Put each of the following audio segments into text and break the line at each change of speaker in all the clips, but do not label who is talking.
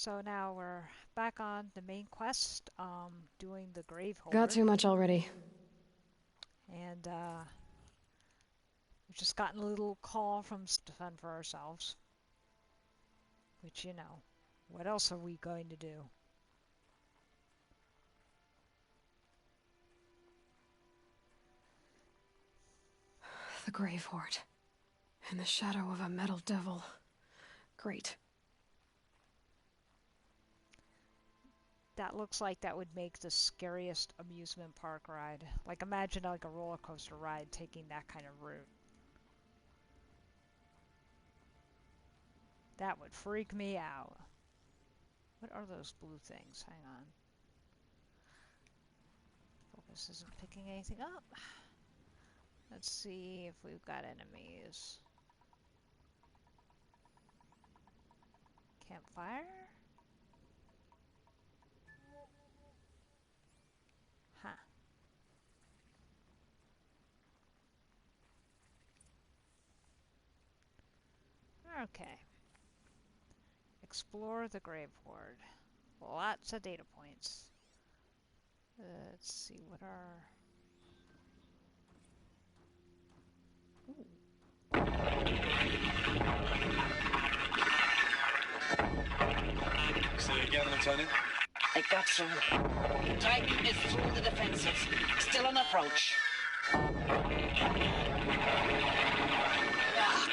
So now we're back on the main quest, doing the grave holder.
Got too much already.
And we've just gotten a little call from to fend for ourselves. Which, you know, what else are we going to do?
The grave horde. In the shadow of a metal devil. Great.
That looks like that would make the scariest amusement park ride. Like, imagine like a roller coaster ride taking that kind of route. That would freak me out. What are those blue things? Hang on. Focus isn't picking anything up. Let's see if we've got enemies. Campfire? Huh. Okay. Explore the grave horde. Lots of data points. Let's see what are... Ooh.
Say again, Lieutenant.
I got some. Titan is through the defenses. Still on approach. Ah,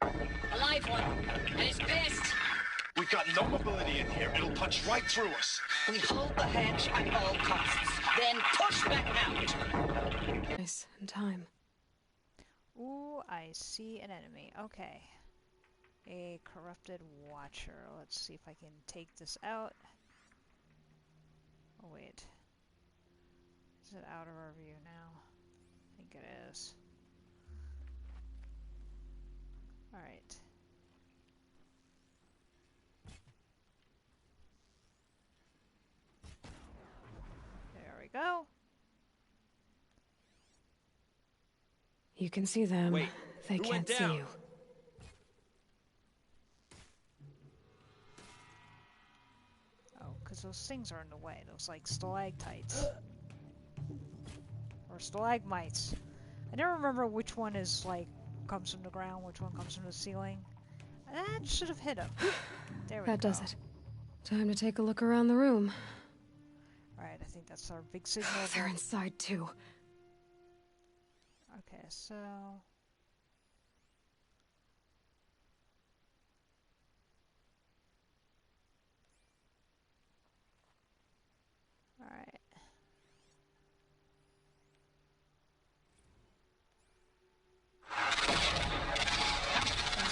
crap. A live one. And he's pissed.
We've got no mobility in here. It'll punch right through us.
We hold the hedge at all costs. Then push back out.
Nice. In time.
Ooh, I see an enemy. Okay. A corrupted watcher. Let's see if I can take this out. Oh, wait. Is it out of our view now? I think it is. Alright. There we go.
You can see them.
Wait,
they
who
can't
went down?
see you.
Oh, because those things are in the way. Those, like, stalactites. Or stalagmites. I never remember which one is, like, comes from the ground, which one comes from the ceiling. That should have hit him. There we go.
That does it. Time to take a look around the room.
Alright, I think that's our big signal.
They're inside too.
Okay, so... Alright.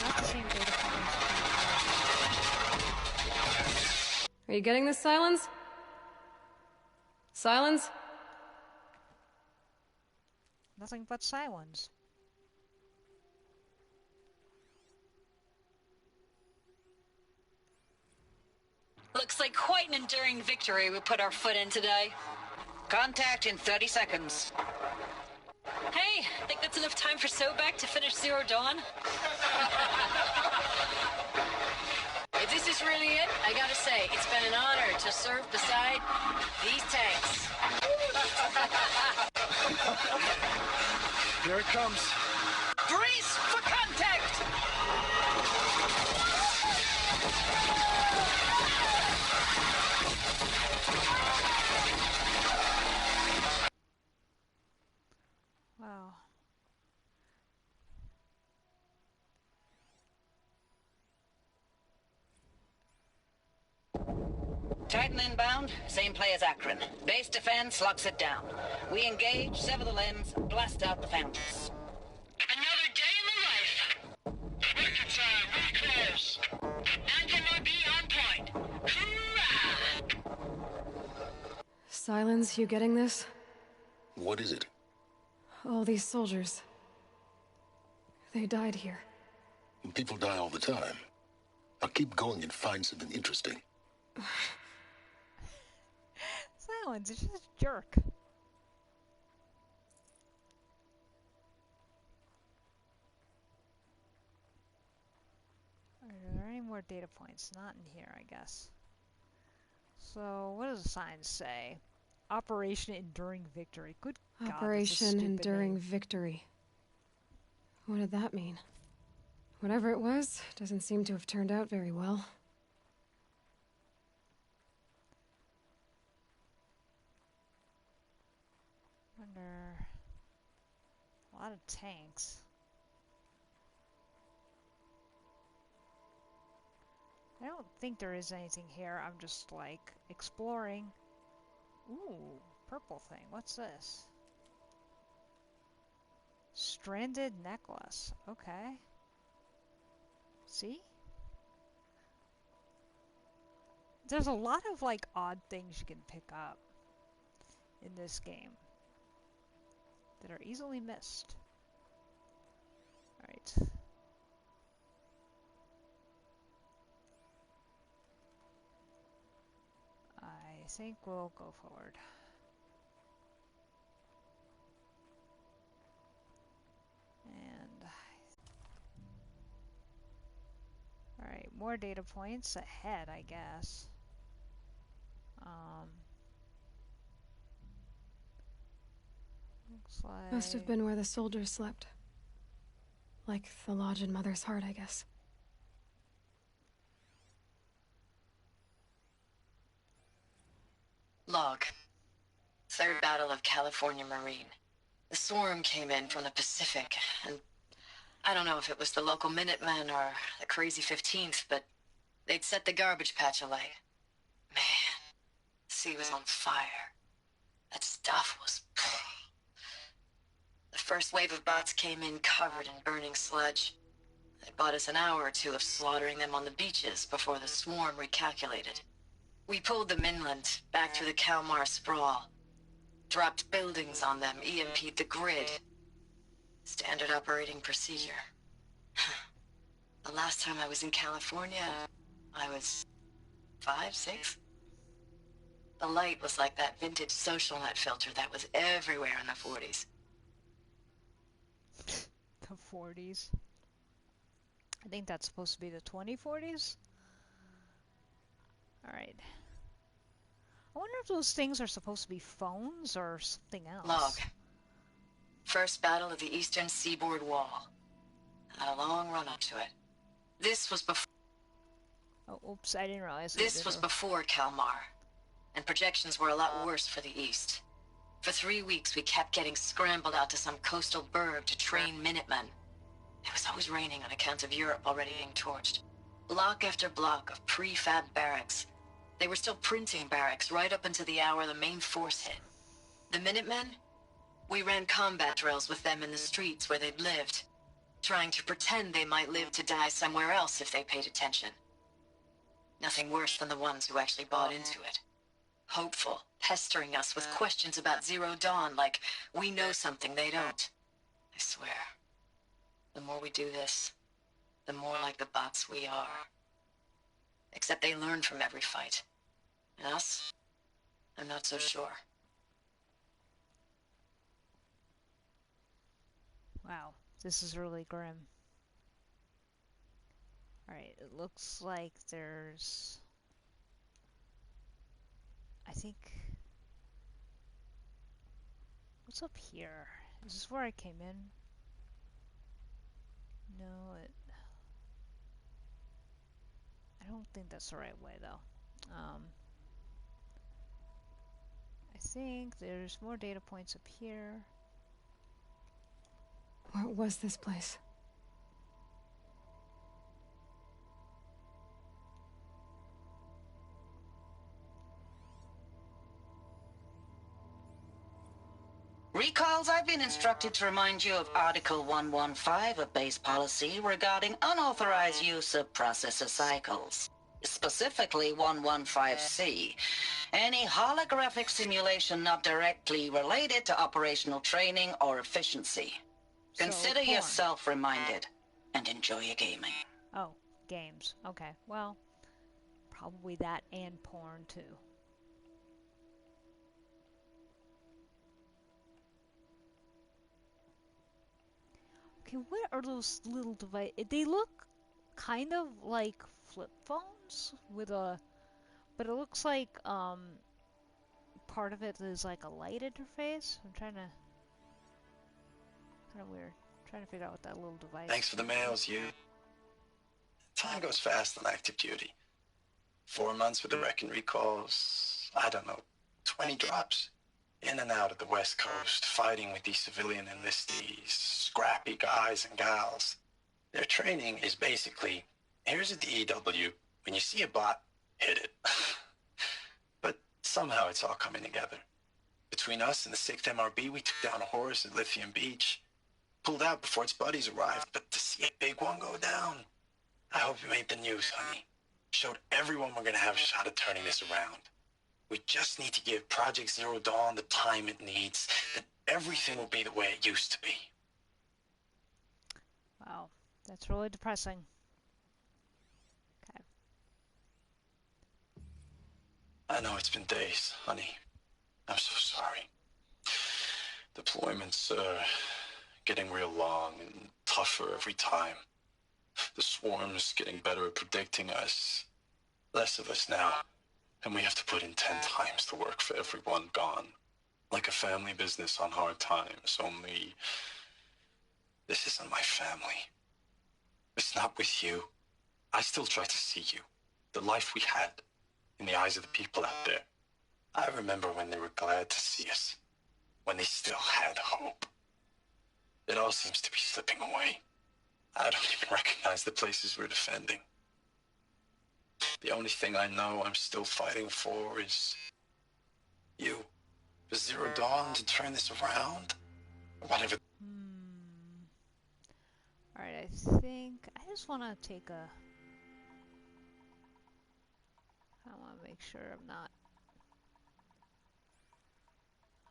Not the same data points.
Are you getting this, Silence? Silence?
Nothing but silence.
Looks like quite an enduring victory we put our foot in today.
Contact in 30 seconds.
Hey, think that's enough time for Sobek to finish Zero Dawn?
If this is really it, I gotta say, it's been an honor to serve beside these tanks.
Here it comes.
Brace for contact!
Wow.
Titan inbound, same play as Akron. Base defense locks it down. We engage, sever the limbs, blast out the fountains.
Another day in the life. Record time, really close. Anthem will be on point. Hoorah!
Silence, you getting this?
What is it?
All these soldiers. They died here.
People die all the time. Now keep going and find something interesting.
Silence, it's just a jerk. Are there any more data points? Not in here, I guess. So, what does the sign say? Operation Enduring Victory. Good God, that's a
Operation
stupid
Enduring
name.
Victory. What did that mean? Whatever it was, doesn't seem to have turned out very well.
Wonder... A lot of tanks. I don't think there is anything here. I'm just, like, exploring. Ooh, purple thing. What's this? Stranded necklace. Okay. See? There's a lot of, like, odd things you can pick up in this game that are easily missed. Alright. I think we'll go forward. And... Alright, more data points ahead, I guess. Looks like...
Must have been where the soldiers slept. Like the lodge in Mother's Heart, I guess.
Log. Third Battle of California Marine. The swarm came in from the Pacific, and I don't know if it was the local Minutemen or the crazy 15th, but they'd set the garbage patch alight. Man, the sea was on fire. That stuff was... The first wave of bots came in covered in burning sludge. They bought us an hour or two of slaughtering them on the beaches before the swarm recalculated. We pulled them inland, back through the Kalmar sprawl. Dropped buildings on them, EMP'd the grid. Standard operating procedure. The last time I was in California, I was 5, 6? The light was like that vintage social net filter that was everywhere in the 40s.
The 40s. I think that's supposed to be the 2040s. Alright. I wonder if those things are supposed to be phones or something else.
Log. First battle of the Eastern Seaboard Wall. Had a long run up to it. This was before...
Oh, oops, I didn't realize.
This was before Kalmar. And projections were a lot worse for the East. For 3 weeks, we kept getting scrambled out to some coastal burg to train Minutemen. It was always raining on account of Europe already being torched. Block after block of prefab barracks. They were still printing barracks right up until the hour the main force hit. The Minutemen? We ran combat drills with them in the streets where they'd lived, trying to pretend they might live to die somewhere else if they paid attention. Nothing worse than the ones who actually bought into it. Hopeful, pestering us with questions about Zero Dawn like we know something they don't. I swear, the more we do this, the more like the bots we are. Except they learn from every fight. And us? I'm not so sure.
Wow, this is really grim. Alright, it looks like there's... I think... What's up here? Is this where I came in? No, I don't think that's the right way, though. I think there's more data points up here.
What was this place?
Recalls, I've been instructed to remind you of Article 115 of base policy regarding unauthorized use of processor cycles. Specifically 115C. Any holographic simulation not directly related to operational training or efficiency. Consider
porn.
yourself reminded and enjoy your gaming.
Oh, games. Okay, well, probably that and porn, too. Okay, what are those little devices? They look kind of like flip phones with a, but it looks like part of it is like a light interface. I'm trying to, kind of weird. I'm trying to figure out what that little device.
Thanks for the mails, you. Time goes fast on active duty. 4 months with the wreck and recalls. I don't know, 20 drops. In and out of the West Coast, fighting with these civilian enlistees, scrappy guys and gals. Their training is basically, here's a DEW. When you see a bot, hit it. But somehow it's all coming together. Between us and the 6th MRB, we took down a horse at Lithium Beach. Pulled out before its buddies arrived, but to see a big one go down. I hope you made the news, honey. Showed everyone we're gonna have a shot at turning this around. We just need to give Project Zero Dawn the time it needs, and everything will be the way it used to be.
Wow, that's really depressing. Okay.
I know it's been days, honey. I'm so sorry. Deployments are getting real long and tougher every time. The swarm's getting better at predicting us. Less of us now. And we have to put in 10 times the work for everyone gone. Like a family business on hard times, only this isn't my family. It's not with you. I still try to see you. The life we had in the eyes of the people out there. I remember when they were glad to see us. When they still had hope. It all seems to be slipping away. I don't even recognize the places we're defending. The only thing I know I'm still fighting for is you. For Zero Dawn to turn this around. Whatever.
Alright, I think I just want to take a... I want to make sure I'm not...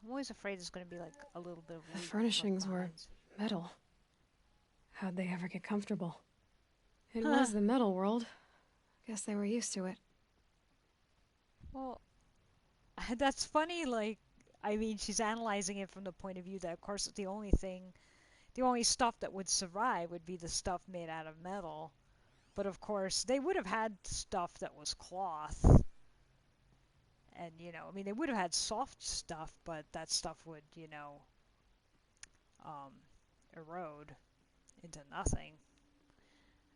I'm always afraid there's going to be like a little bit of...
The furnishings were metal. How'd they ever get comfortable? It was the metal world. Guess they were used to it.
Well, that's funny, like, I mean, she's analyzing it from the point of view that, of course, the only stuff that would survive would be the stuff made out of metal. But, of course, they would have had stuff that was cloth. And, you know, I mean, they would have had soft stuff, but that stuff would, you know, erode into nothing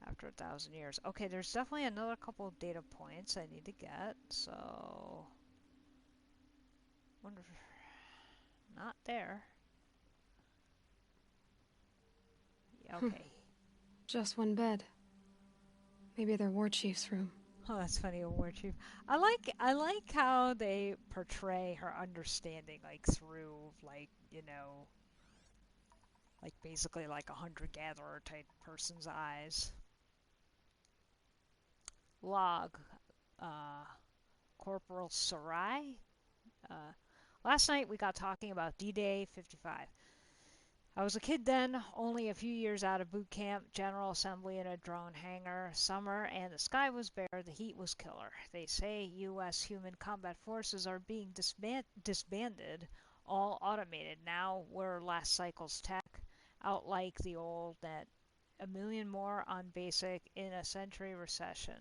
after 1,000 years. Okay, there's definitely another couple of data points I need to get, so... Wonder if... Not there. Okay.
Just one bed. Maybe their war chief's room.
Oh, that's funny, a war chief. I like how they portray her understanding, like, through, like, you know... Like, basically like a hunter-gatherer type person's eyes. Log. Corporal Sarai. Last night we got talking about D-Day 55. I was a kid then, only a few years out of boot camp, general assembly in a drone hangar, summer, and the sky was bare, the heat was killer. They say U.S. human combat forces are being disbanded, all automated. Now we're last cycle's tech, out like the old net. A million more on basic in a century recession.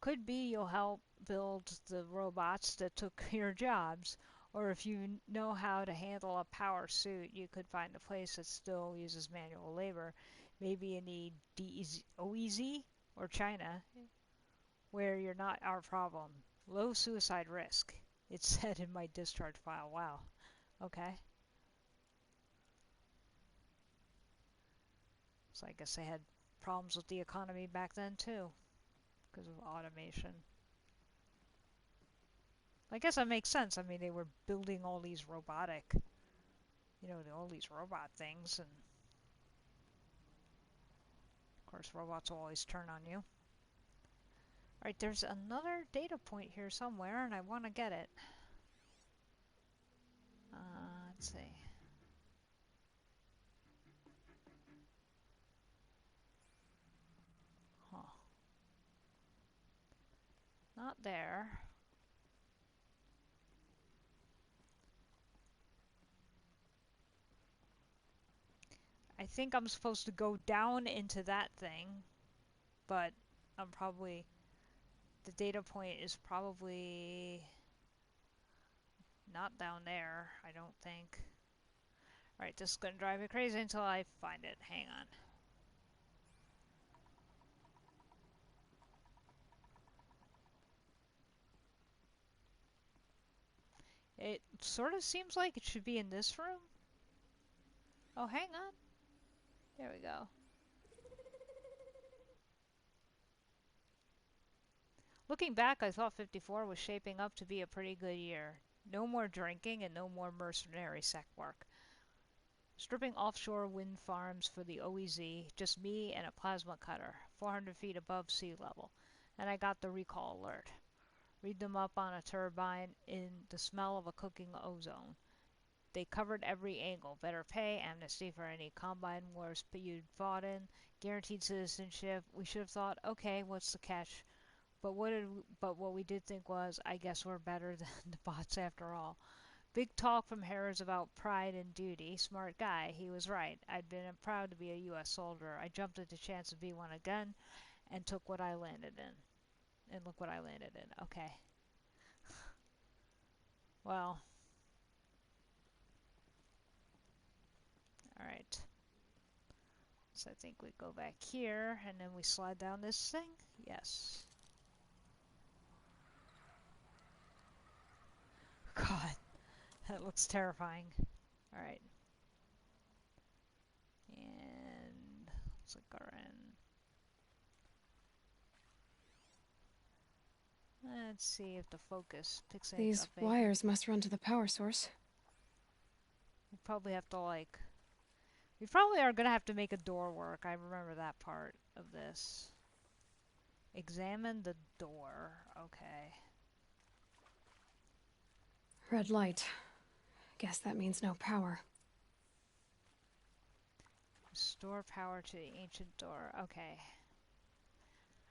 Could be you'll help build the robots that took your jobs, or if you know how to handle a power suit, you could find a place that still uses manual labor. Maybe you need OEZ or China, where you're not our problem. Low suicide risk. It said in my discharge file. Wow. Okay. So I guess they had problems with the economy back then too, because of automation. I guess that makes sense. I mean, they were building all these robotic, you know, all these robot things, and of course robots will always turn on you. Alright, there's another data point here somewhere, and I want to get it. Let's see. Huh. Not there. I think I'm supposed to go down into that thing, but I'm probably... The data point is probably not down there, I don't think. Alright, this is going to drive me crazy until I find it. Hang on. It sort of seems like it should be in this room. Oh, hang on. There we go. Looking back, I thought 54 was shaping up to be a pretty good year. No more drinking and no more mercenary sec work. Stripping offshore wind farms for the OEZ, just me and a plasma cutter, 400 feet above sea level. And I got the recall alert. Read them up on a turbine in the smell of a cooking ozone. They covered every angle. Better pay, amnesty for any combine wars you'd fought in, guaranteed citizenship. We should have thought, okay, what's the catch? But what we did think was, I guess we're better than the bots after all. Big talk from Harris about pride and duty. Smart guy. He was right. I'd been proud to be a U.S. soldier. I jumped at the chance to be one again and took what I landed in. And look what I landed in. Okay. Well. Alright. So I think we go back here and then we slide down this thing. Yes. God. That looks terrifying. Alright. And looks like we're in. Let's see if the focus picks anything up.
These wires must run to the power source.
We probably have to like... We probably are going to have to make a door work. I remember that part of this. Examine the door. Okay.
Red light. Guess that means no power.
Restore power to the ancient door. Okay.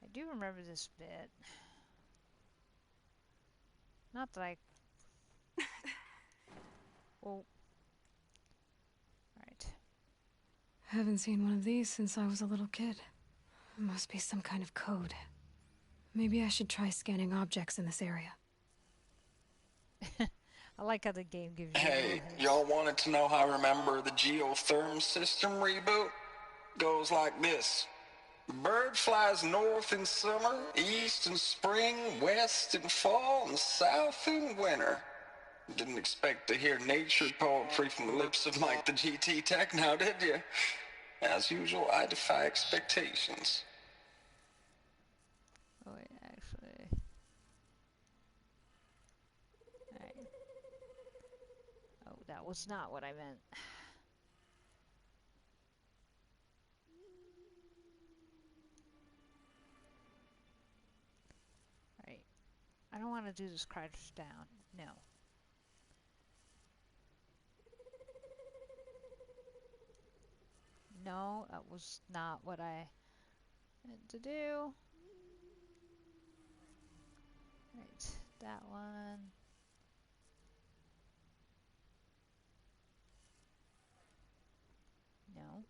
I do remember this bit. Not that I... Well... Alright.
Haven't seen one of these since I was a little kid. It must be some kind of code. Maybe I should try scanning objects in this area.
I like how the game gives you...
Hey, y'all wanted to know how I remember the geotherm system reboot? Goes like this. The bird flies north in summer, east in spring, west in fall, and south in winter. Didn't expect to hear nature poetry from the lips of Mike the GT Tech now, did you? As usual, I defy expectations.
Oh, wait, actually... Alright. Oh, that was not what I meant. Alright. I don't want to do this crouch down. No. No, that was not what I meant to do. Right, that one. No.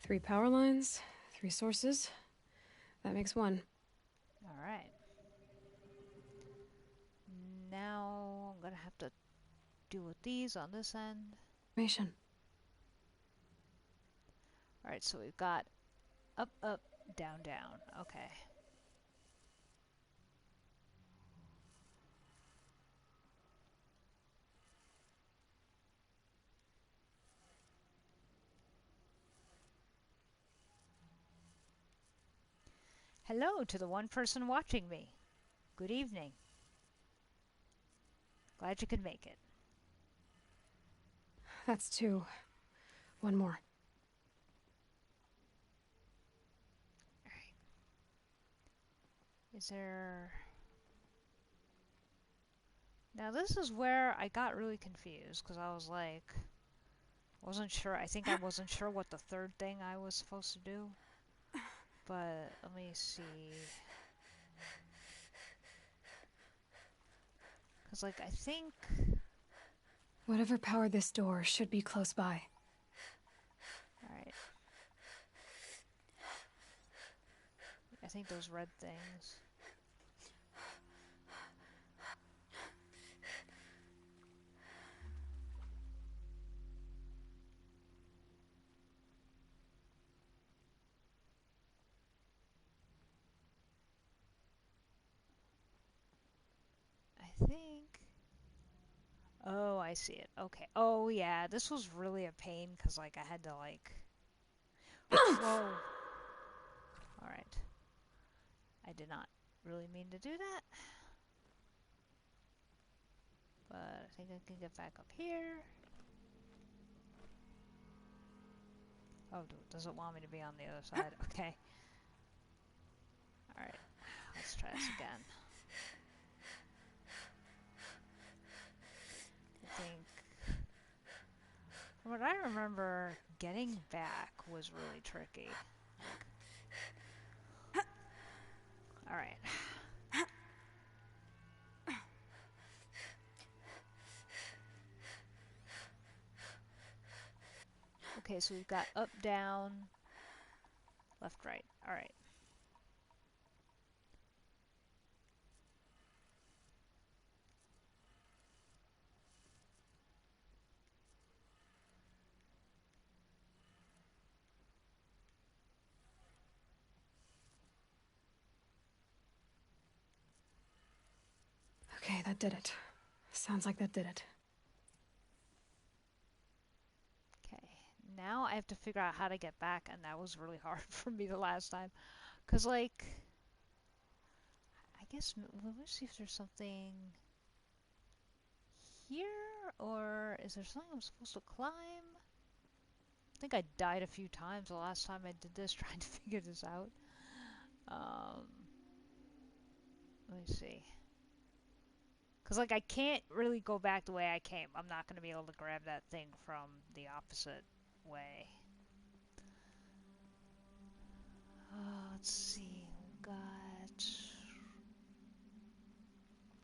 Three power lines, three sources. That makes one.
Alright. Now I'm gonna have to deal with these on this end.
Mission.
Alright, so we've got up, up, down, down. Okay. Hello to the one person watching me. Good evening. Glad you could make it.
That's two. One more.
Alright. Is there... Now this is where I got really confused, because I was like... Wasn't sure, I think I wasn't sure what the third thing I was supposed to do. But, let me see... Because, like, I think...
Whatever powered this door should be close by.
Alright. I think those red things. I think... Oh, I see it. Okay. Oh, yeah. This was really a pain because, like, I had to, like... Whoa. Alright. I did not really mean to do that. But I think I can get back up here. Oh, does it want me to be on the other side? Okay. Alright. Let's try this again. I think... From what I remember, getting back was really tricky. Alright. Okay, so we've got up, down, left, right. Alright.
Okay, that did it. Sounds like that did it.
Okay, now I have to figure out how to get back, and that was really hard for me the last time. Because, like, I guess, let me see if there's something here, or is there something I'm supposed to climb? I think I died a few times the last time I did this, trying to figure this out. Let me see. Because, like, I can't really go back the way I came. I'm not going to be able to grab that thing from the opposite way. Let's see. We've got... Is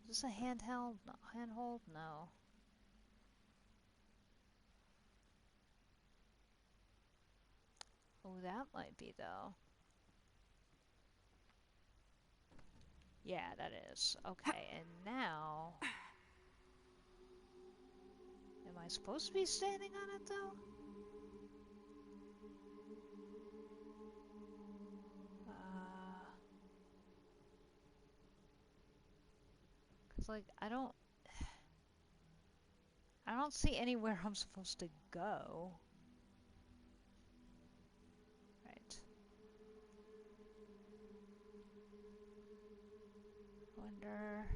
this a handheld? No. Handhold? No. Oh, that might be, though. Yeah, that is. Okay, and now... Am I supposed to be standing on it, though? Because, like, I don't see anywhere I'm supposed to go. Right. Wonder...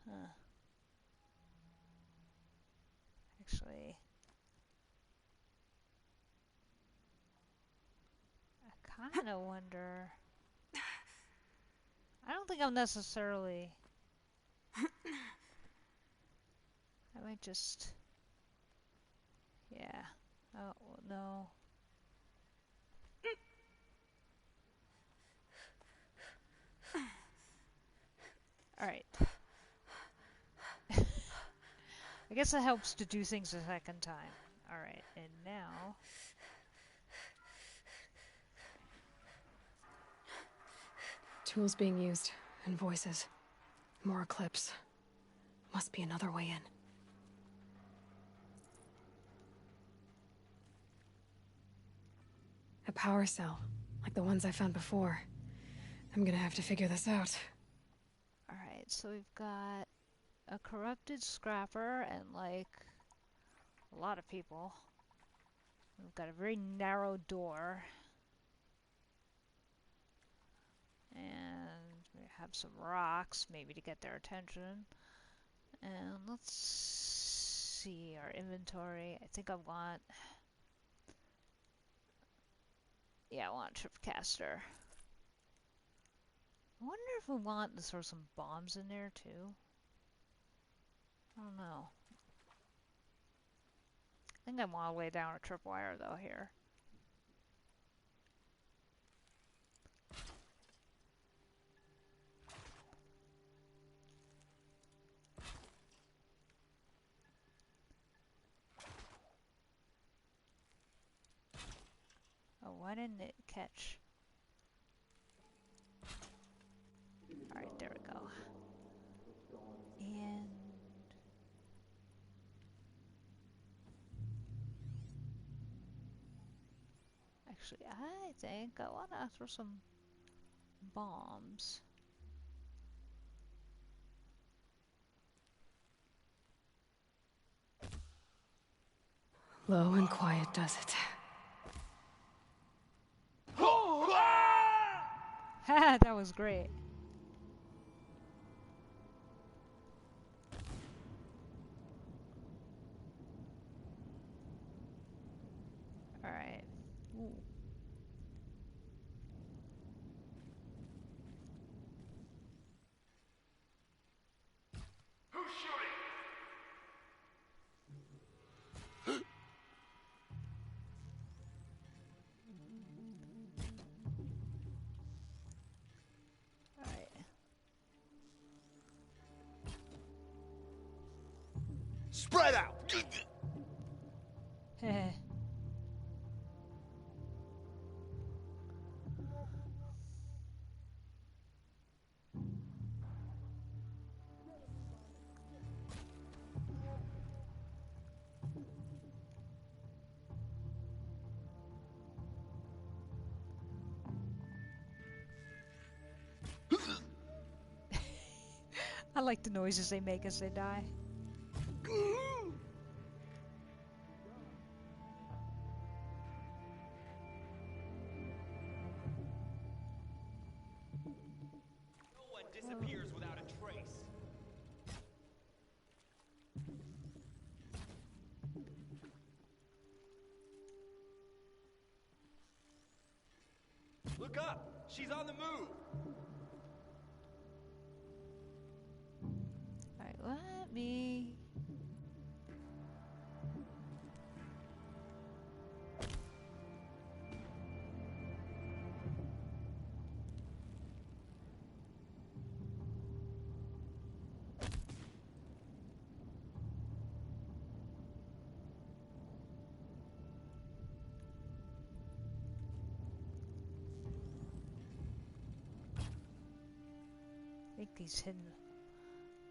Huh. Actually... I kind of wonder... I don't think I'm necessarily... I might just... Yeah. Oh, no. Alright. I guess it helps to do things a second time. Alright, and now...
Tools being used, and voices. More eclipse. Must be another way in. A power cell, like the ones I found before. I'm gonna have to figure this out.
Alright, so we've got a corrupted scrapper and, like, a lot of people. We've got a very narrow door. And we have some rocks, maybe to get their attention. And let's see our inventory. I think I want... Yeah, I want a tripcaster. I wonder if we want to throw some bombs in there, too. I don't know. I think I want to lay down a tripwire, though, here. Why didn't it catch? Alright, there we go. And... Actually, I think I want to throw some bombs.
Low and quiet does it.
Haha, that was great. Alright. Ooh.
Who's shooting?
Alright.
Spread out!
Heh. I like the noises they make as they die.
No one disappears without a trace. Look up! She's on the move!
Alright, let me... I think he's hidden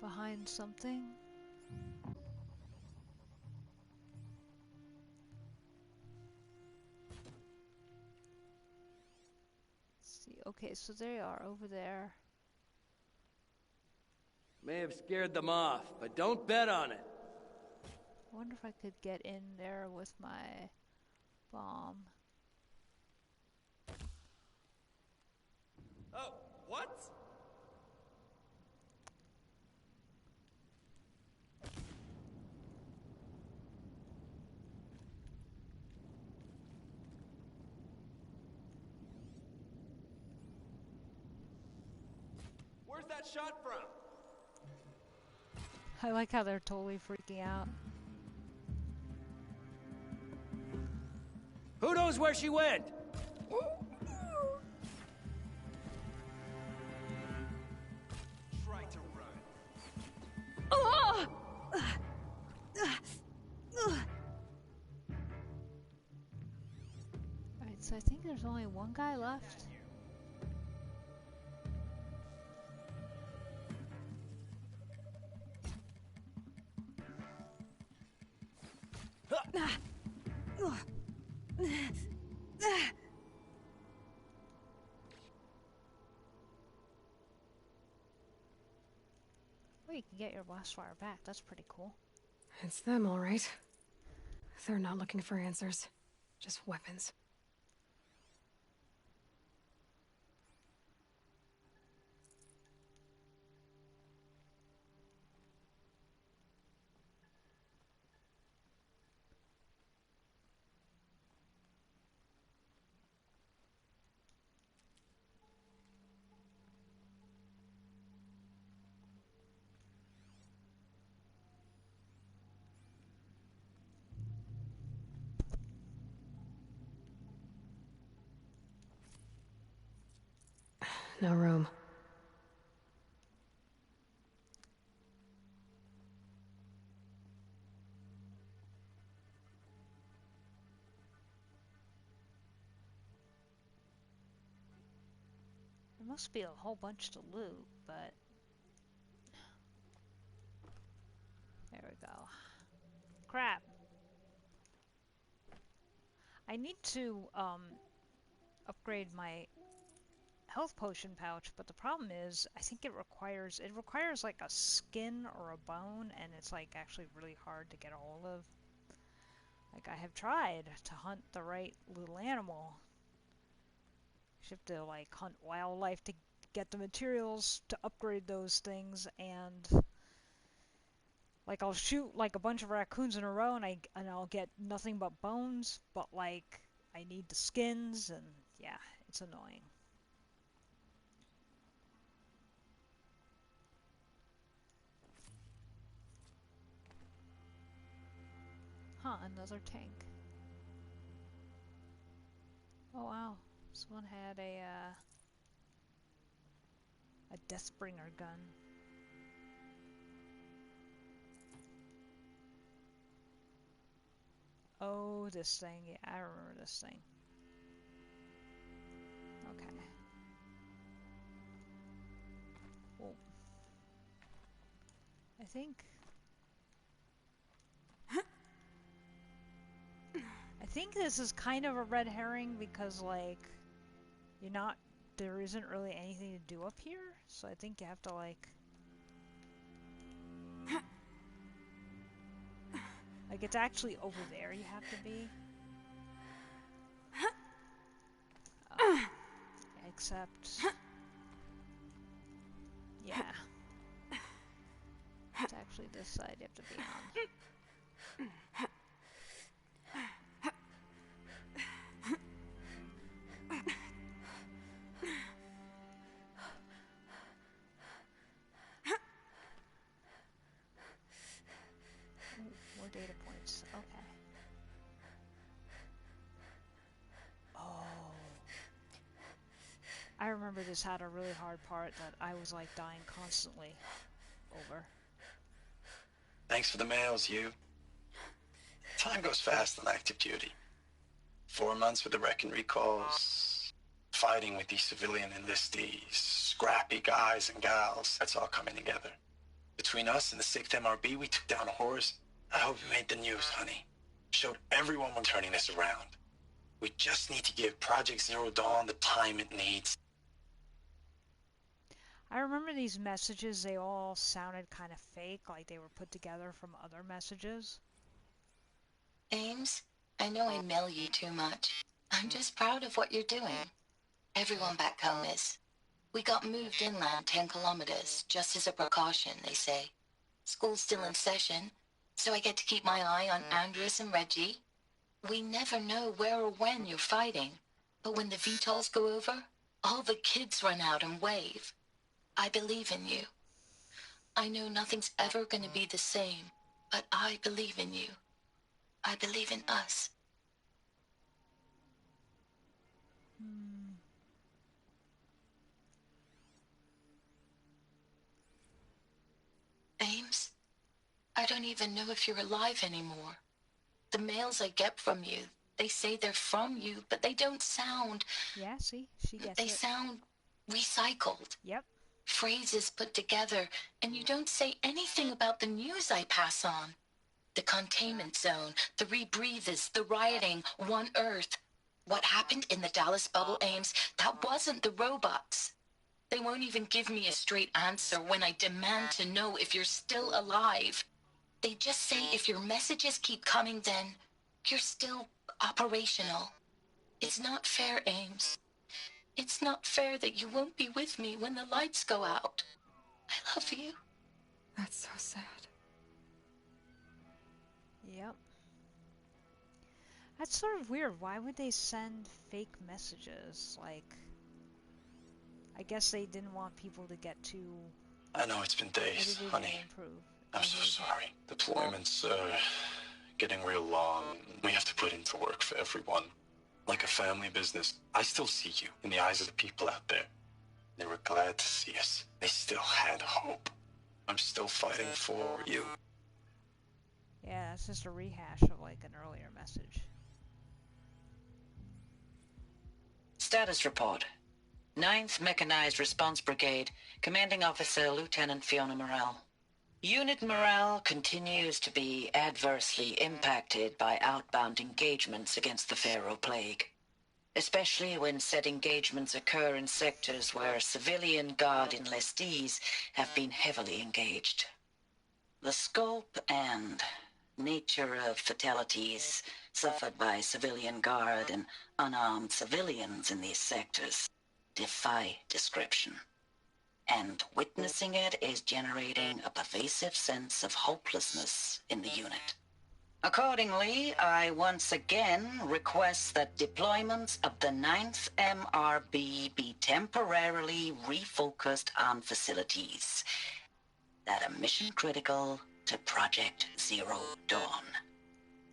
behind something. Let's see. Okay, so they are over there.
May have scared them off, but don't bet on it.
I wonder if I could get in there with my bomb.
Oh, what? Where's that shot from?
I like how they're totally freaking out.
Who knows where she went? Try to run.
Alright, so I think there's only one guy left. Well, you can get your blast fire back. That's pretty cool.
It's them, all right. They're not looking for answers, just weapons. No room.
Must be a whole bunch to loot, but there we go. Crap. I need to upgrade my health potion pouch, but the problem is I think it requires like a skin or a bone, and it's like actually really hard to get a hold of. Like, I have tried to hunt the right little animal. You have to like hunt wildlife to get the materials to upgrade those things, and like I'll shoot like a bunch of raccoons in a row and I'll get nothing but bones, but like I need the skins, and yeah, it's annoying. Huh, another tank. Oh wow, someone had a Deathbringer gun. Oh, this thing. Yeah, I remember this thing. Okay. Well, I think this is kind of a red herring because like there isn't really anything to do up here, so I think you have to like it's actually over there you have to be. Except yeah. It's actually this side you have to be on. More data points. Okay. Oh. I remember this had a really hard part that I was like dying constantly over.
Thanks for the mails, you. Time goes fast on active duty. 4 months with the wreck and recalls, fighting with these civilian enlistees, scrappy guys and gals. That's all coming together. Between us and the 6th MRB, we took down a horse. I hope we made the news, honey. Showed everyone we're turning this around. We just need to give Project Zero Dawn the time it needs.
I remember these messages, they all sounded kind of fake, like they were put together from other messages.
Ames, I know I mail you too much. I'm just proud of what you're doing. Everyone back home is. We got moved inland 10 kilometers, just as a precaution, they say. School's still in session, so I get to keep my eye on Andres and Reggie. We never know where or when you're fighting, but when the VTOLs go over, all the kids run out and wave. I believe in you. I know nothing's ever going to be the same, but I believe in you. I believe in us. Ames, I don't even know if you're alive anymore. The mails I get from you, they say they're from you, but they don't sound...
Yeah, see? She gets
They
it.
sound recycled.
Yep.
Phrases put together, and you don't say anything about the news I pass on. The containment zone, the rebreathers, the rioting, One Earth. What happened in the Dallas bubble, Ames, that wasn't the robots. They won't even give me a straight answer when I demand to know if you're still alive. They just say if your messages keep coming, then you're still operational. It's not fair, Ames. It's not fair that you won't be with me when the lights go out. I love you.
That's so sad.
Yep. That's sort of weird. Why would they send fake messages? Like, I guess they didn't want people to get too...
I know it's been days, honey. I'm so sorry. Deployments are getting real long. We have to put into work for everyone. Like a family business. I still see you in the eyes of the people out there. They were glad to see us. They still had hope. I'm still fighting for you.
Yeah, that's just a rehash of like an earlier message.
Status report. Ninth Mechanized Response Brigade, Commanding Officer Lieutenant Fiona Morrell. Unit morale continues to be adversely impacted by outbound engagements against the Pharaoh Plague, especially when said engagements occur in sectors where civilian guard enlistees have been heavily engaged. The scope and nature of fatalities suffered by civilian guard and unarmed civilians in these sectors defy description. And witnessing it is generating a pervasive sense of hopelessness in the unit. Accordingly, I once again request that deployments of the 9th MRB be temporarily refocused on facilities that are mission critical to Project Zero Dawn.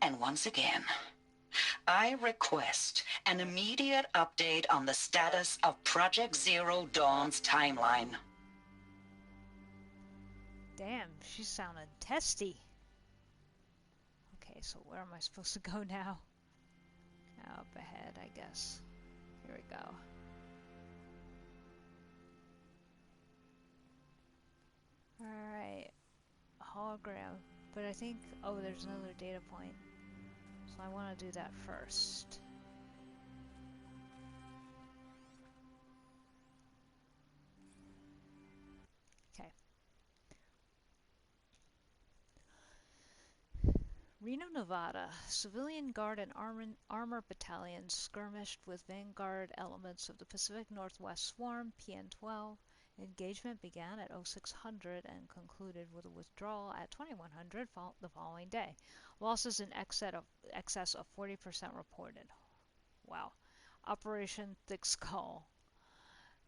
And once again, I request an immediate update on the status of Project Zero Dawn's timeline.
Damn, she sounded testy. Okay, so where am I supposed to go now? Up ahead, I guess. Here we go. Alright. Hologram. But I think... Oh, there's another data point. So I want to do that first. Okay. Reno, Nevada. Civilian Guard and armor battalions skirmished with vanguard elements of the Pacific Northwest Swarm, PN-12. Engagement began at 0600 and concluded with a withdrawal at 2100 the following day. Losses in excess of 40% reported. Wow. Operation Thick Skull.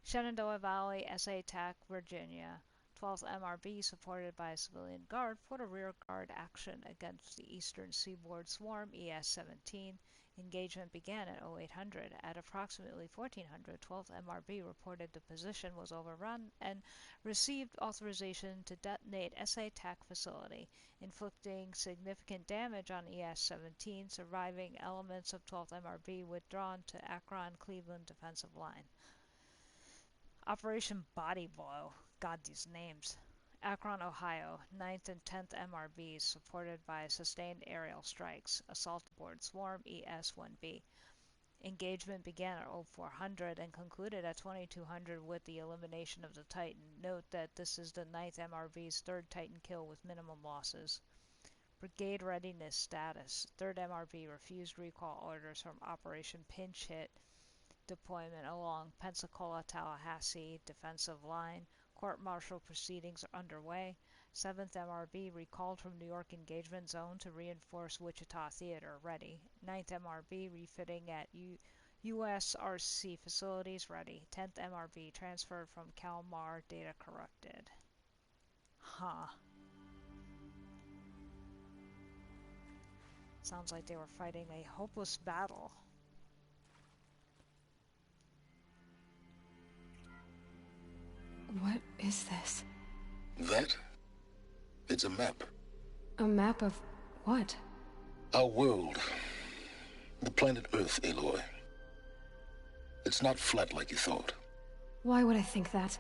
Shenandoah Valley, SA TAC, Virginia. 12th MRB, supported by a civilian guard, put a rear guard action against the Eastern Seaboard Swarm, ES-17. Engagement began at 0800. At approximately 1400, 12th MRB reported the position was overrun and received authorization to detonate SA TAC facility, inflicting significant damage on ES-17. Surviving elements of 12th MRB withdrawn to Akron-Cleveland defensive line. Operation Body Blow. God, these names. Akron, Ohio, 9th and 10th MRBs, supported by sustained aerial strikes. Assault aboard Swarm, ES-1B. Engagement began at 0400 and concluded at 2200 with the elimination of the Titan. Note that this is the 9th MRB's third Titan kill with minimum losses. Brigade readiness status. 3rd MRB refused recall orders from Operation Pinch Hit deployment along Pensacola-Tallahassee defensive line. Court-martial proceedings are underway. 7th MRB recalled from New York engagement zone to reinforce Wichita Theater. Ready. 9th MRB refitting at USRC facilities. Ready. 10th MRB transferred from Kalmar. Data corrupted. Huh. Sounds like they were fighting a hopeless battle.
What is this?
That? It's a map.
A map of what?
Our world. The planet Earth, Aloy. It's not flat like you thought.
Why would I think that?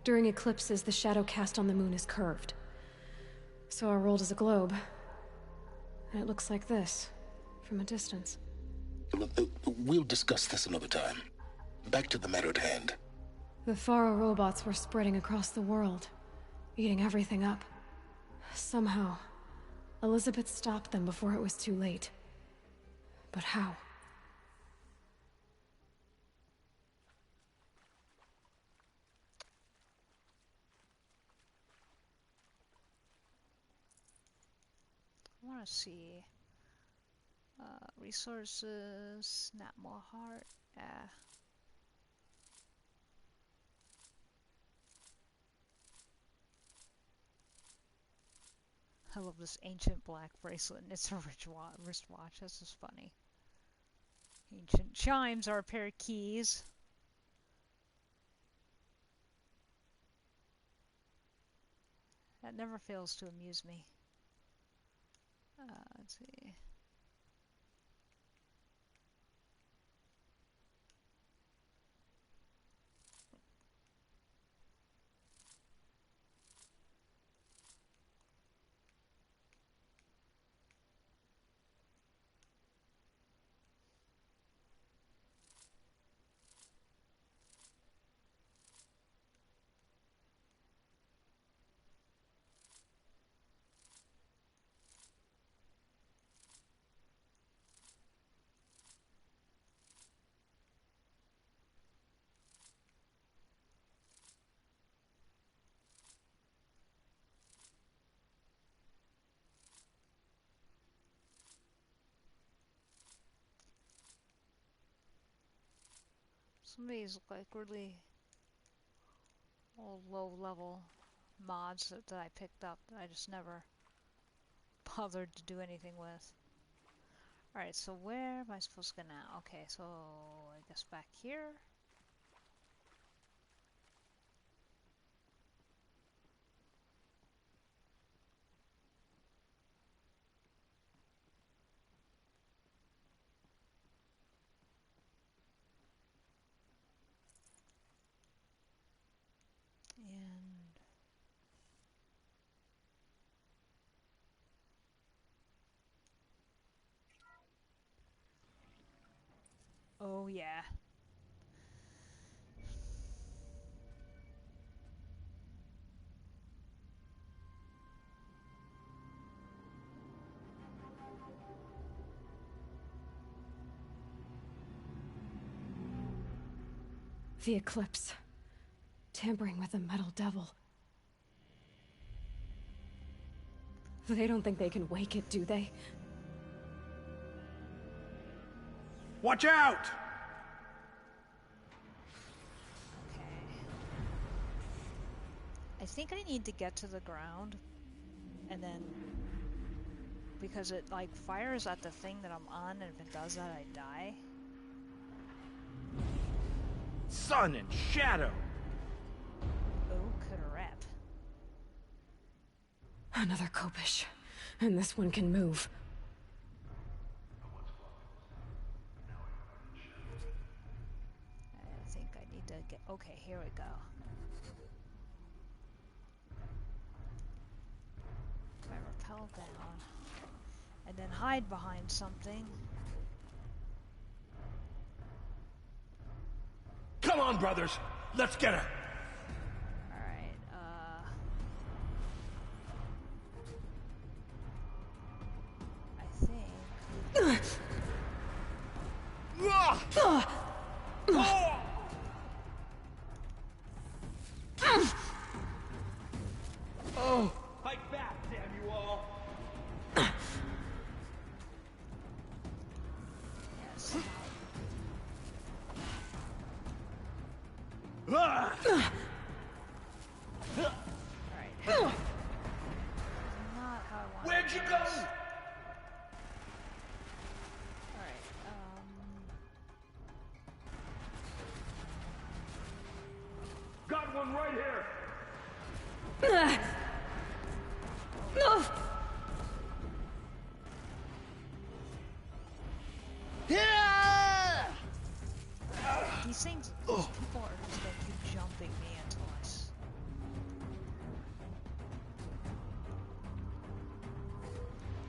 During eclipses, the shadow cast on the moon is curved. So our world is a globe. And it looks like this, from a distance.
We'll discuss this another time. Back to the matter at hand.
The Faro robots were spreading across the world, eating everything up. Somehow, Elizabeth stopped them before it was too late. But how?
I want to see resources, snap more heart. I love this ancient black bracelet, and it's a wristwatch. This is funny. Ancient chimes are a pair of keys. That never fails to amuse me. Let's see. Some of these like really old low-level mods that I picked up that I just never bothered to do anything with. Alright, so where am I supposed to go now? Okay, so I guess back here. And oh yeah.
The eclipse. Tampering with the metal devil. They don't think they can wake it, do they?
Watch out!
Okay. I think I need to get to the ground and then because it like fires at the thing that I'm on, and if it does that I die.
Sun and shadow!
Oh, could a rap.
Another Kopish. And this one can move.
I think I need to get... Okay, here we go. If I rappel down and then hide behind something.
Come on, brothers! Let's get her!
Alright, I think...
Oh! Fight back, damn you all!
Yes.
Ah!
Alright. Not how I want.
Where'd you go?
Alright,
Got one right here!
these things, these people are just gonna keep jumping me until I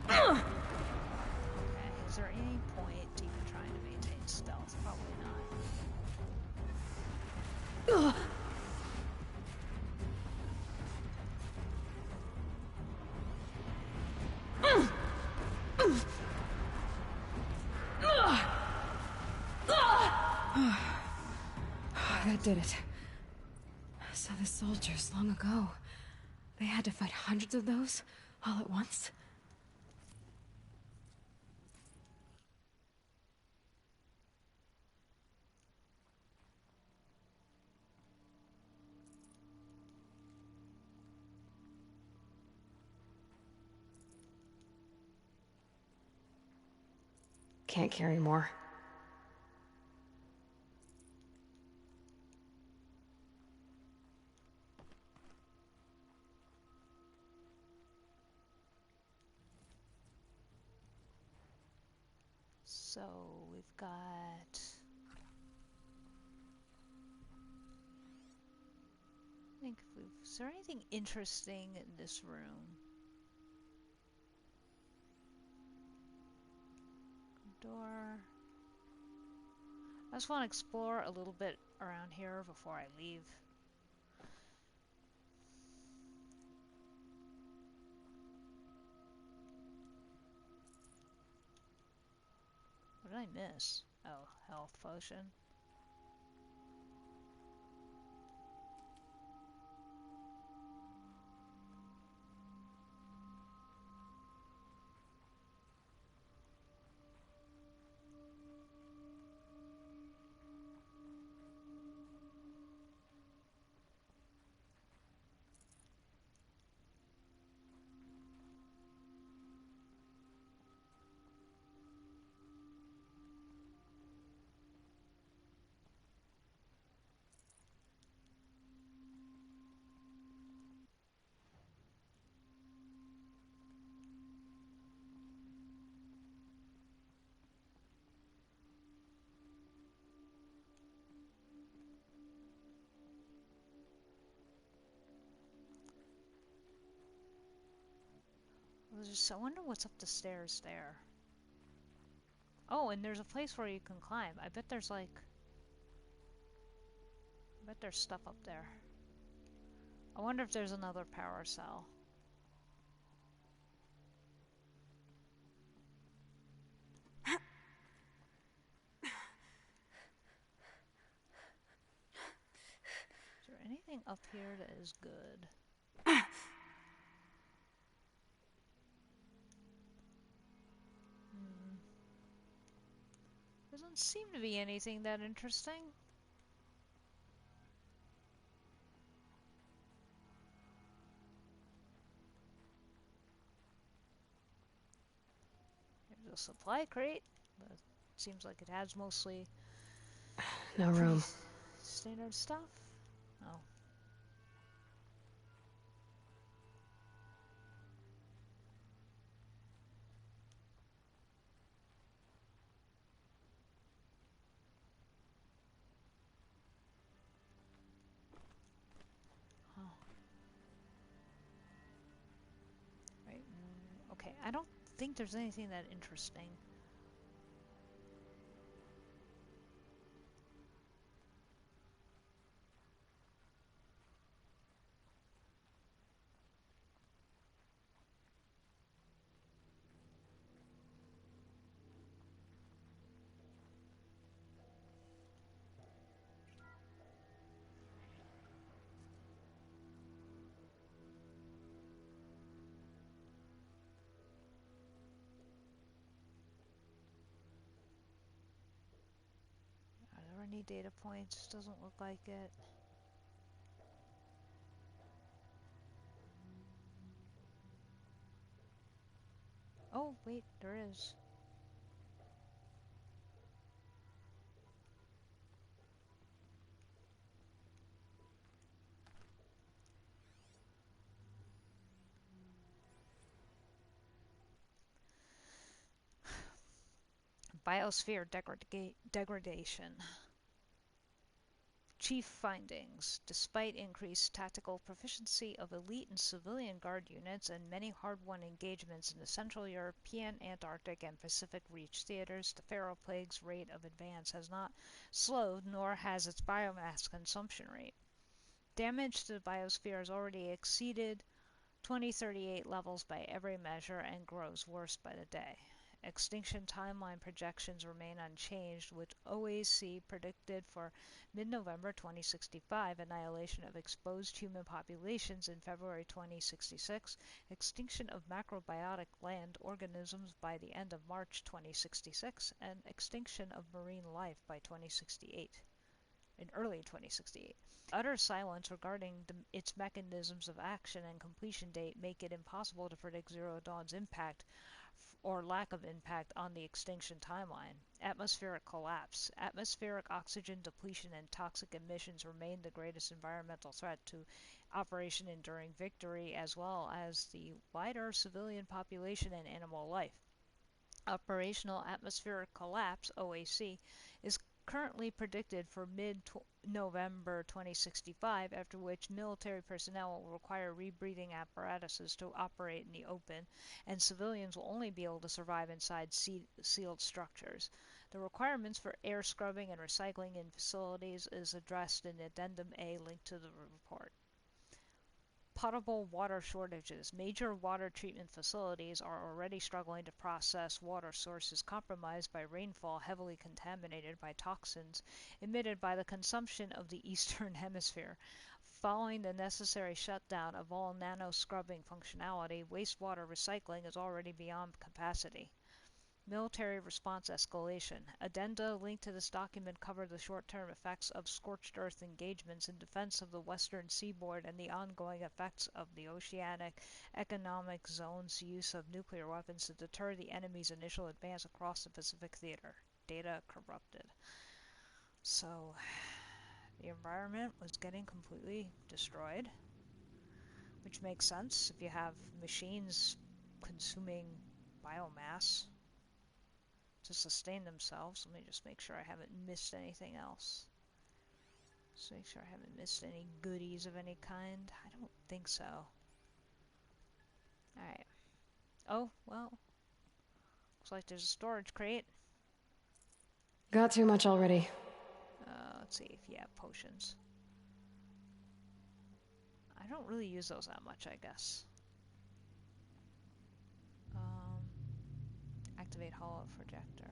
Okay, is there any point to even trying to maintain stealth? Probably not.
That did it. So the soldiers, long ago, they had to fight hundreds of those, all at once? Can't carry more.
So we've got... I think if we've... Is there anything interesting in this room? Door... I just want to explore a little bit around here before I leave. What did I miss? Oh, health potion. I wonder what's up the stairs there. Oh, and there's a place where you can climb. I bet there's like... I bet there's stuff up there. I wonder if there's another power cell. Is there anything up here that is good? Doesn't seem to be anything that interesting. There's a supply crate, but it seems like it has mostly
No room.
standard stuff. Oh. Huh. Right. Okay, I don't think there's anything that interesting. Are there any data points? Doesn't look like it. Oh, wait, there is. Biosphere degradation. Chief findings. Despite increased tactical proficiency of elite and civilian guard units and many hard-won engagements in the Central European, Antarctic, and Pacific Reach theaters, the Pharaoh Plague's rate of advance has not slowed, nor has its biomass consumption rate. Damage to the biosphere has already exceeded 2038 levels by every measure and grows worse by the day. Extinction timeline projections remain unchanged, with OAC predicted for mid-November 2065, annihilation of exposed human populations in February 2066, extinction of macrobiotic land organisms by the end of March 2066, and extinction of marine life by 2068. In early 2068. Utter silence regarding its mechanisms of action and completion date make it impossible to predict Zero Dawn's impact or lack of impact on the extinction timeline. Atmospheric collapse. Atmospheric oxygen depletion and toxic emissions remain the greatest environmental threat to Operation Enduring Victory, as well as the wider civilian population and animal life. Operational atmospheric collapse, OAC, is currently predicted for mid-November 2065, after which military personnel will require rebreathing apparatuses to operate in the open, and civilians will only be able to survive inside sealed structures. The requirements for air scrubbing and recycling in facilities is addressed in Addendum A linked to the report. Potable water shortages. Major water treatment facilities are already struggling to process water sources compromised by rainfall heavily contaminated by toxins emitted by the consumption of the Eastern Hemisphere. Following the necessary shutdown of all nano-scrubbing functionality, wastewater recycling is already beyond capacity. Military response escalation. Addenda linked to this document cover the short-term effects of scorched earth engagements in defense of the western seaboard and the ongoing effects of the Oceanic Economic Zone's use of nuclear weapons to deter the enemy's initial advance across the Pacific theater. Data corrupted. So, the environment was getting completely destroyed, which makes sense if you have machines consuming biomass to sustain themselves. Let me just make sure I haven't missed anything else. Just make sure I haven't missed any goodies of any kind. I don't think so. Alright. Oh, well. Looks like there's a storage crate.
Got too much already.
Let's see if you have potions. I don't really use those that much, I guess. Activate holo projector.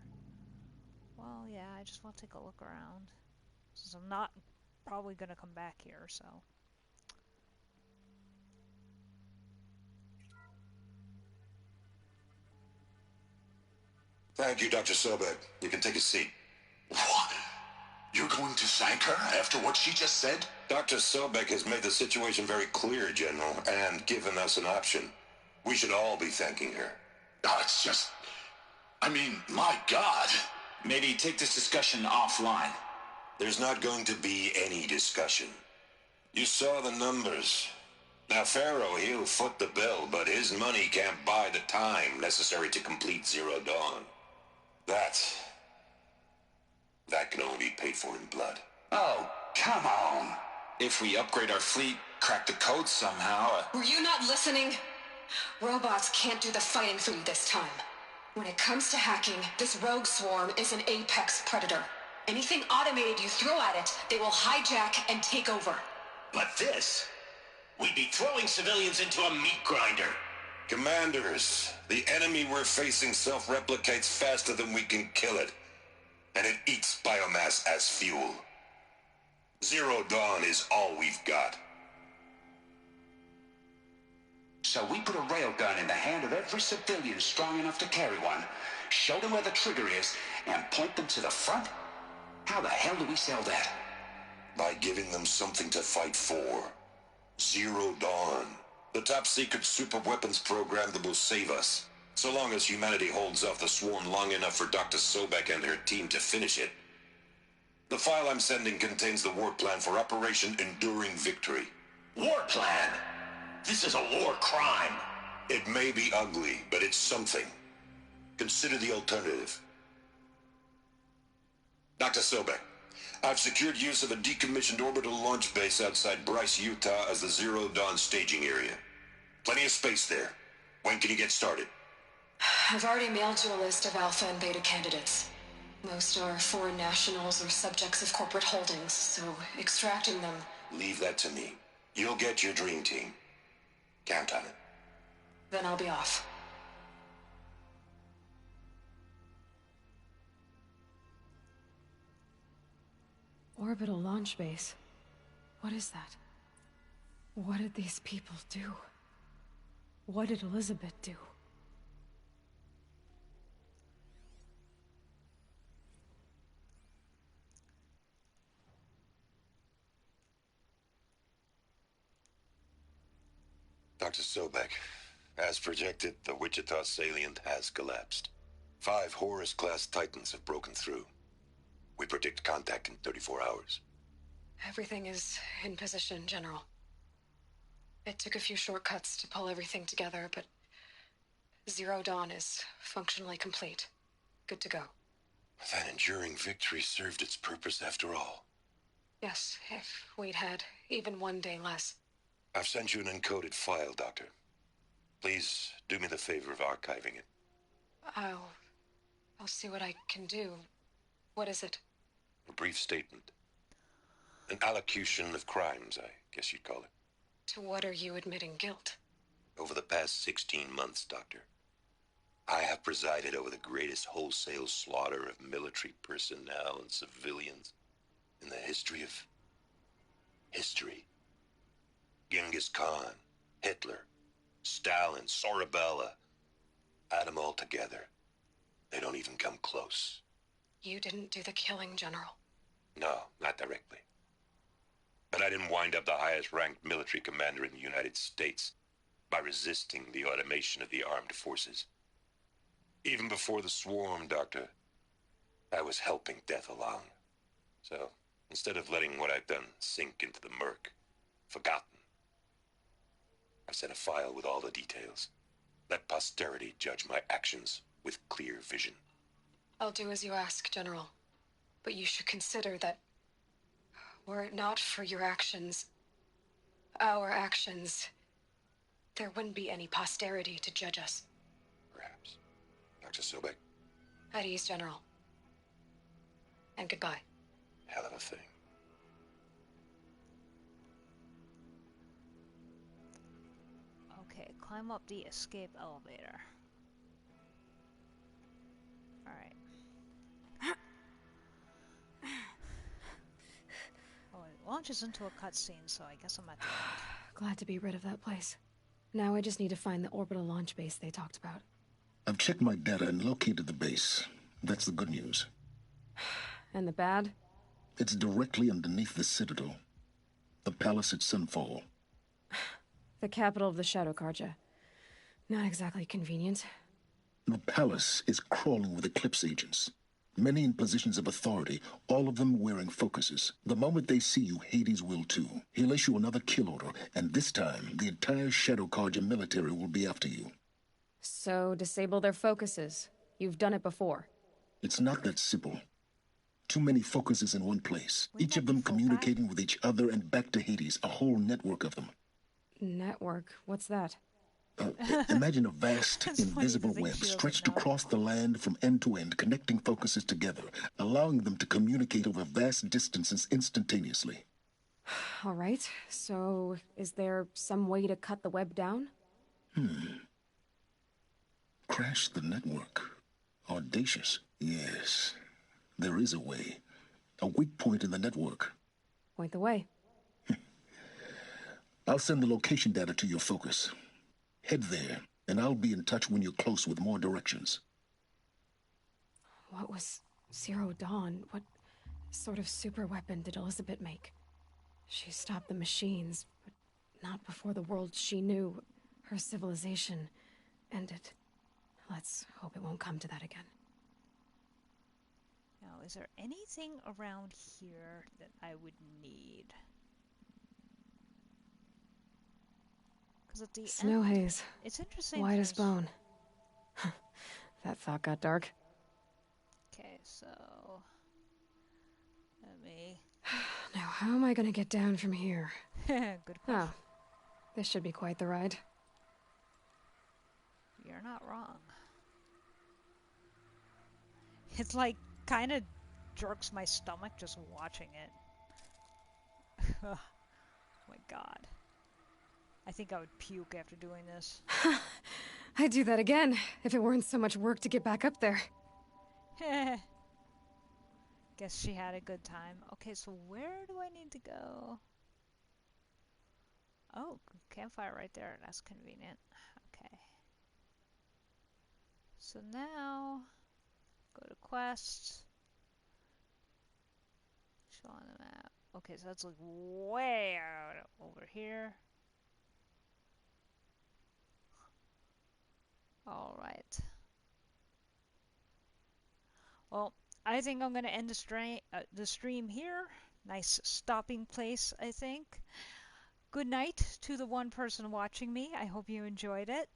Well, yeah, I just want to take a look around. Since I'm not probably going to come back here, so...
Thank you, Dr. Sobek. You can take a seat.
What? You're going to thank her after what she just said?
Dr. Sobek has made the situation very clear, General, and given us an option. We should all be thanking her.
Oh, it's just... I mean, my God.
Maybe take this discussion offline.
There's not going to be any discussion. You saw the numbers. Now, Pharaoh, he'll foot the bill, but his money can't buy the time necessary to complete Zero Dawn. That can only be paid for in blood.
Oh, come on. If we upgrade our fleet, crack the code somehow...
Were you not listening? Robots can't do the fighting for you this time. When it comes to hacking, this rogue swarm is an apex predator. Anything automated you throw at it, they will hijack and take over.
But this... We'd be throwing civilians into a meat grinder.
Commanders, the enemy we're facing self-replicates faster than we can kill it. And it eats biomass as fuel. Zero Dawn is all we've got.
So we put a railgun in the hand of every civilian strong enough to carry one, show them where the trigger is, and point them to the front? How the hell do we sell that?
By giving them something to fight for. Zero Dawn. The top-secret super-weapons program that will save us. So long as humanity holds off the swarm long enough for Dr. Sobek and her team to finish it. The file I'm sending contains the war plan for Operation Enduring Victory.
War plan? This is a war crime.
It may be ugly, but it's something. Consider the alternative. Dr. Sobek, I've secured use of a decommissioned orbital launch base outside Bryce, Utah as the Zero Dawn staging area. Plenty of space there. When can you get started?
I've already mailed you a list of alpha and beta candidates. Most are foreign nationals or subjects of corporate holdings, so extracting them...
Leave that to me. You'll get your dream team. Count on it.
Then I'll be off.
Orbital launch base. What is that? What did these people do? What did Elizabeth do?
Dr. Sobek, as projected, the Wichita salient has collapsed. 5 Horus-class Titans have broken through. We predict contact in 34 hours.
Everything is in position, General. It took a few shortcuts to pull everything together, but Zero Dawn is functionally complete. Good to go.
That enduring victory served its purpose after all.
Yes, if we'd had even one day less.
I've sent you an encoded file, Doctor. Please do me the favor of archiving it.
I'll see what I can do. What is it?
A brief statement. An allocution of crimes, I guess you'd call it.
To what are you admitting guilt?
Over the past 16 months, Doctor, I have presided over the greatest wholesale slaughter of military personnel and civilians in the history of... history. Genghis Khan, Hitler, Stalin, Sorabella. Add them all together. They don't even come close.
You didn't do the killing, General.
No, not directly. But I didn't wind up the highest-ranked military commander in the United States by resisting the automation of the armed forces. Even before the swarm, Doctor, I was helping death along. So, instead of letting what I've done sink into the murk, forgotten, I sent a file with all the details. Let posterity judge my actions with clear vision.
I'll do as you ask, General. But you should consider that were it not for your actions, our actions, there wouldn't be any posterity to judge us.
Dr. Sobek.
At ease, General. And goodbye.
Hell of a thing.
Okay, climb up the escape elevator. Alright. Oh, it launches into a cutscene, so I guess I'm at the end.
Glad to be rid of that place. Now I just need to find the orbital launch base they talked about.
I've checked my data and located the base. That's the good news.
And the bad?
It's directly underneath the Citadel. The palace at Sunfall.
The capital of the Shadow Carja. Not exactly convenient.
The palace is crawling with Eclipse agents. Many in positions of authority, all of them wearing focuses. The moment they see you, Hades will too. He'll issue another kill order, and this time, the entire Shadow Carja military will be after you.
So, disable their focuses. You've done it before.
It's not that simple. Too many focuses in one place. Each of them communicating with each other and back to Hades, a whole network of them.
Network? What's that?
Imagine a vast, invisible web stretched across the land from end to end, connecting focuses together, allowing them to communicate over vast distances instantaneously.
All right, so is there some way to cut the web down?
Crash the network. Audacious. Yes, there is a way. A weak point in the network.
Point the way.
I'll send the location data to your focus. Head there, and I'll be in touch when you're close with more directions.
What was Zero Dawn? What sort of super weapon did Elizabeth make? She stopped the machines, but not before the world she knew, her civilization, ended. Let's hope it won't come to that again.
Now, is there anything around here that I would need? Because at the
Snow
end,
haze.
it's interesting.
White as bone. That thought got dark.
Okay, so let me.
Now, how am I gonna get down from here?
Good question.
Oh, this should be quite the ride.
You're not wrong. It's like kind of jerks my stomach just watching it. Oh my god. I think I would puke after doing this.
I'd do that again, if it weren't so much work to get back up there.
Guess she had a good time. Okay, so where do I need to go? Oh, campfire right there. That's convenient. Okay. So now, go to quests. Show on the map. Okay, so that's like way out over here. Alright. Well, I think I'm going to end the stream here. Nice stopping place, I think. Good night to the one person watching me. I hope you enjoyed it.